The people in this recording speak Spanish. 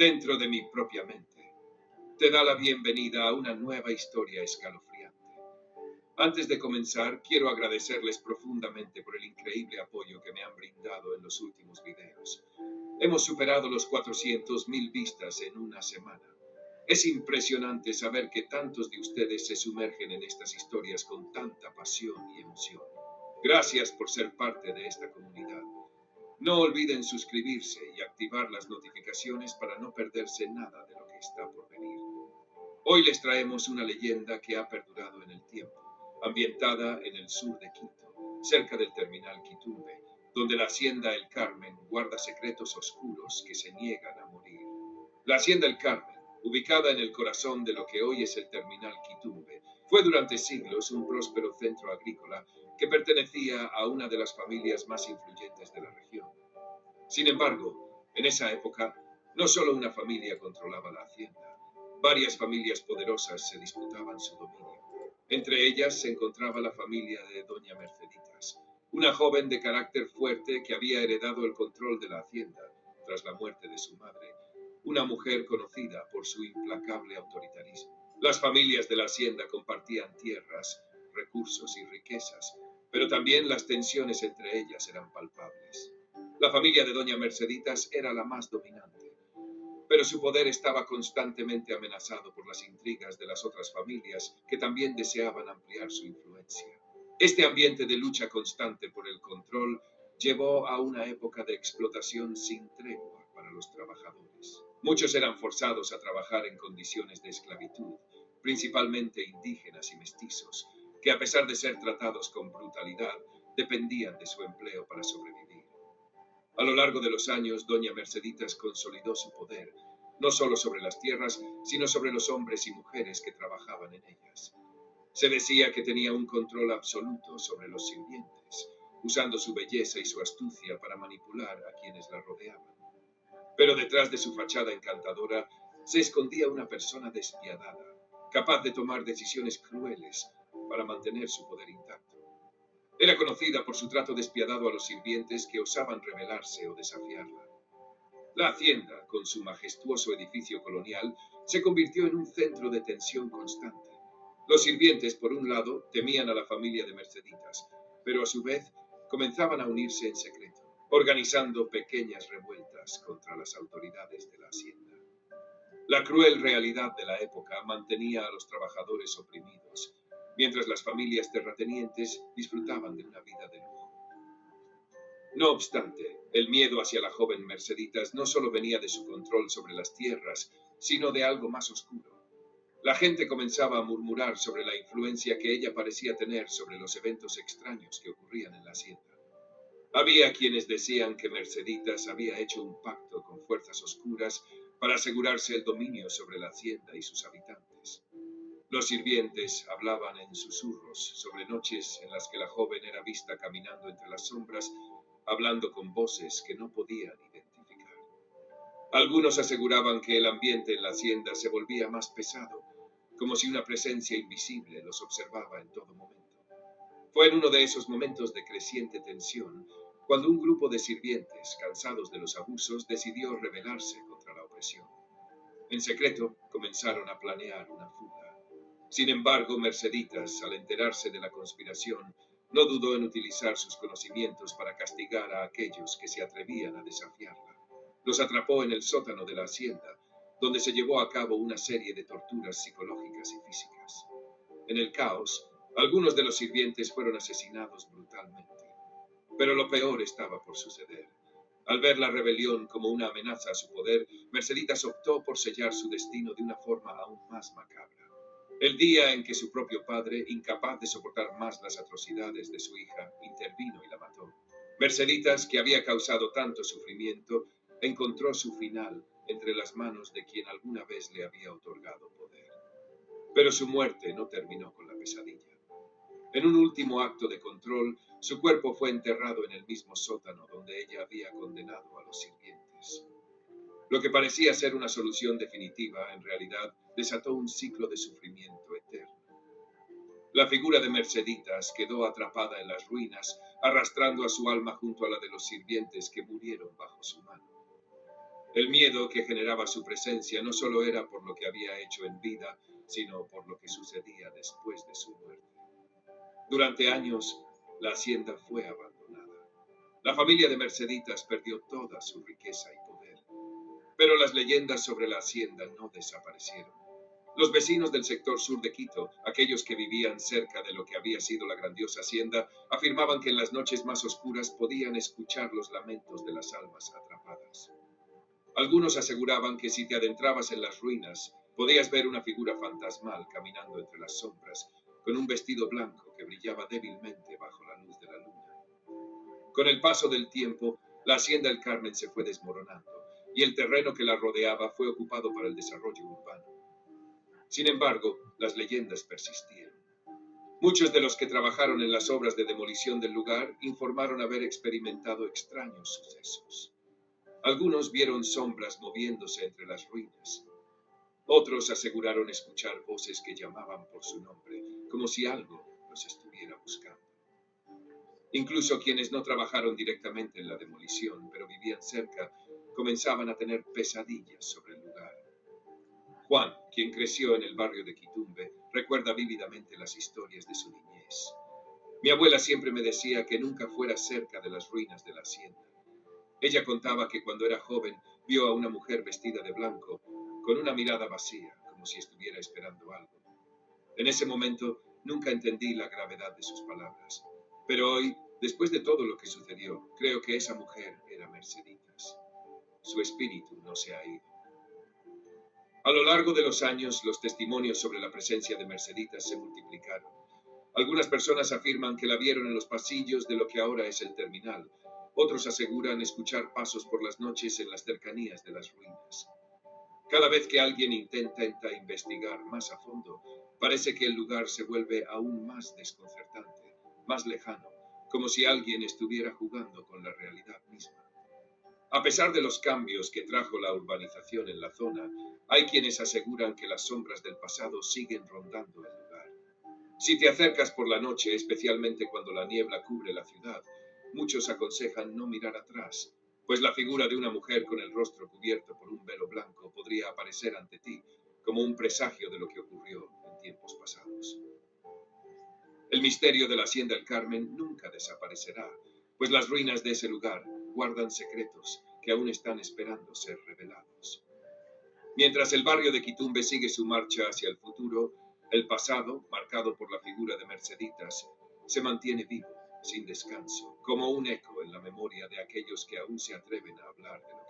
dentro de mi propia mente, te da la bienvenida a una nueva historia escalofriante. Antes de comenzar, quiero agradecerles profundamente por el increíble apoyo que me han brindado en los últimos videos. Hemos superado los 400.000 vistas en una semana. Es impresionante saber que tantos de ustedes se sumergen en estas historias con tanta pasión y emoción. Gracias por ser parte de esta comunidad. No olviden suscribirse y activar las notificaciones para no perderse nada de lo que está por venir. Hoy les traemos una leyenda que ha perdurado en el tiempo, ambientada en el sur de Quito, cerca del terminal Quitumbe, donde la Hacienda El Carmen guarda secretos oscuros que se niegan a morir. La Hacienda El Carmen, ubicada en el corazón de lo que hoy es el terminal Quitumbe, fue durante siglos un próspero centro agrícola que pertenecía a una de las familias más influyentes de la región. Sin embargo, en esa época, no solo una familia controlaba la hacienda. Varias familias poderosas se disputaban su dominio. Entre ellas se encontraba la familia de Doña Merceditas, una joven de carácter fuerte que había heredado el control de la hacienda tras la muerte de su madre, una mujer conocida por su implacable autoritarismo. Las familias de la hacienda compartían tierras, recursos y riquezas, pero también las tensiones entre ellas eran palpables. La familia de Doña Merceditas era la más dominante, pero su poder estaba constantemente amenazado por las intrigas de las otras familias que también deseaban ampliar su influencia. Este ambiente de lucha constante por el control llevó a una época de explotación sin tregua para los trabajadores. Muchos eran forzados a trabajar en condiciones de esclavitud, principalmente indígenas y mestizos, que a pesar de ser tratados con brutalidad, dependían de su empleo para sobrevivir. A lo largo de los años, Doña Merceditas consolidó su poder, no solo sobre las tierras, sino sobre los hombres y mujeres que trabajaban en ellas. Se decía que tenía un control absoluto sobre los sirvientes, usando su belleza y su astucia para manipular a quienes la rodeaban. Pero detrás de su fachada encantadora se escondía una persona despiadada, capaz de tomar decisiones crueles para mantener su poder intacto. Era conocida por su trato despiadado a los sirvientes que osaban rebelarse o desafiarla. La hacienda, con su majestuoso edificio colonial, se convirtió en un centro de tensión constante. Los sirvientes, por un lado, temían a la familia de Merceditas, pero a su vez comenzaban a unirse en secreto, organizando pequeñas revueltas contra las autoridades de la hacienda. La cruel realidad de la época mantenía a los trabajadores oprimidos, mientras las familias terratenientes disfrutaban de una vida de lujo. No obstante, el miedo hacia la joven Merceditas no solo venía de su control sobre las tierras, sino de algo más oscuro. La gente comenzaba a murmurar sobre la influencia que ella parecía tener sobre los eventos extraños que ocurrían en la hacienda. Había quienes decían que Merceditas había hecho un pacto con fuerzas oscuras para asegurarse el dominio sobre la hacienda y sus habitantes. Los sirvientes hablaban en susurros sobre noches en las que la joven era vista caminando entre las sombras, hablando con voces que no podían identificar. Algunos aseguraban que el ambiente en la hacienda se volvía más pesado, como si una presencia invisible los observaba en todo momento. Fue en uno de esos momentos de creciente tensión cuando un grupo de sirvientes, cansados de los abusos, decidió rebelarse contra la opresión. En secreto, comenzaron a planear una fuga. Sin embargo, Merceditas, al enterarse de la conspiración, no dudó en utilizar sus conocimientos para castigar a aquellos que se atrevían a desafiarla. Los atrapó en el sótano de la hacienda, donde se llevó a cabo una serie de torturas psicológicas y físicas. En el caos, algunos de los sirvientes fueron asesinados brutalmente. Pero lo peor estaba por suceder. Al ver la rebelión como una amenaza a su poder, Merceditas optó por sellar su destino de una forma aún más macabra. El día en que su propio padre, incapaz de soportar más las atrocidades de su hija, intervino y la mató. Merceditas, que había causado tanto sufrimiento, encontró su final entre las manos de quien alguna vez le había otorgado poder. Pero su muerte no terminó con la pesadilla. En un último acto de control, su cuerpo fue enterrado en el mismo sótano donde ella había condenado a los sirvientes. Lo que parecía ser una solución definitiva, en realidad, desató un ciclo de sufrimiento eterno. La figura de Merceditas quedó atrapada en las ruinas, arrastrando a su alma junto a la de los sirvientes que murieron bajo su mano. El miedo que generaba su presencia no solo era por lo que había hecho en vida, sino por lo que sucedía después de su muerte. Durante años, la hacienda fue abandonada. La familia de Merceditas perdió toda su riqueza y poder, pero las leyendas sobre la hacienda no desaparecieron. Los vecinos del sector sur de Quito, aquellos que vivían cerca de lo que había sido la grandiosa hacienda, afirmaban que en las noches más oscuras podían escuchar los lamentos de las almas atrapadas. Algunos aseguraban que si te adentrabas en las ruinas, podías ver una figura fantasmal caminando entre las sombras, con un vestido blanco que brillaba débilmente bajo la luz de la luna. Con el paso del tiempo, la hacienda El Carmen se fue desmoronando, y el terreno que la rodeaba fue ocupado para el desarrollo urbano. Sin embargo, las leyendas persistieron. Muchos de los que trabajaron en las obras de demolición del lugar informaron haber experimentado extraños sucesos. Algunos vieron sombras moviéndose entre las ruinas. Otros aseguraron escuchar voces que llamaban por su nombre, como si algo los estuviera buscando. Incluso quienes no trabajaron directamente en la demolición, pero vivían cerca, comenzaban a tener pesadillas sobre el lugar. Juan, quien creció en el barrio de Quitumbe, recuerda vívidamente las historias de su niñez. Mi abuela siempre me decía que nunca fuera cerca de las ruinas de la hacienda. Ella contaba que cuando era joven vio a una mujer vestida de blanco, con una mirada vacía, como si estuviera esperando algo. En ese momento nunca entendí la gravedad de sus palabras, pero hoy, después de todo lo que sucedió, creo que esa mujer era Merceditas. Su espíritu no se ha ido. A lo largo de los años, los testimonios sobre la presencia de Merceditas se multiplicaron. Algunas personas afirman que la vieron en los pasillos de lo que ahora es el terminal. Otros aseguran escuchar pasos por las noches en las cercanías de las ruinas. Cada vez que alguien intenta investigar más a fondo, parece que el lugar se vuelve aún más desconcertante, más lejano, como si alguien estuviera jugando con la realidad misma. A pesar de los cambios que trajo la urbanización en la zona, hay quienes aseguran que las sombras del pasado siguen rondando el lugar. Si te acercas por la noche, especialmente cuando la niebla cubre la ciudad, muchos aconsejan no mirar atrás, pues la figura de una mujer con el rostro cubierto por un velo blanco podría aparecer ante ti como un presagio de lo que ocurrió en tiempos pasados. El misterio de la hacienda El Carmen nunca desaparecerá, pues las ruinas de ese lugar guardan secretos que aún están esperando ser revelados. Mientras el barrio de Quitumbe sigue su marcha hacia el futuro, el pasado, marcado por la figura de Merceditas, se mantiene vivo, sin descanso, como un eco en la memoria de aquellos que aún se atreven a hablar de lo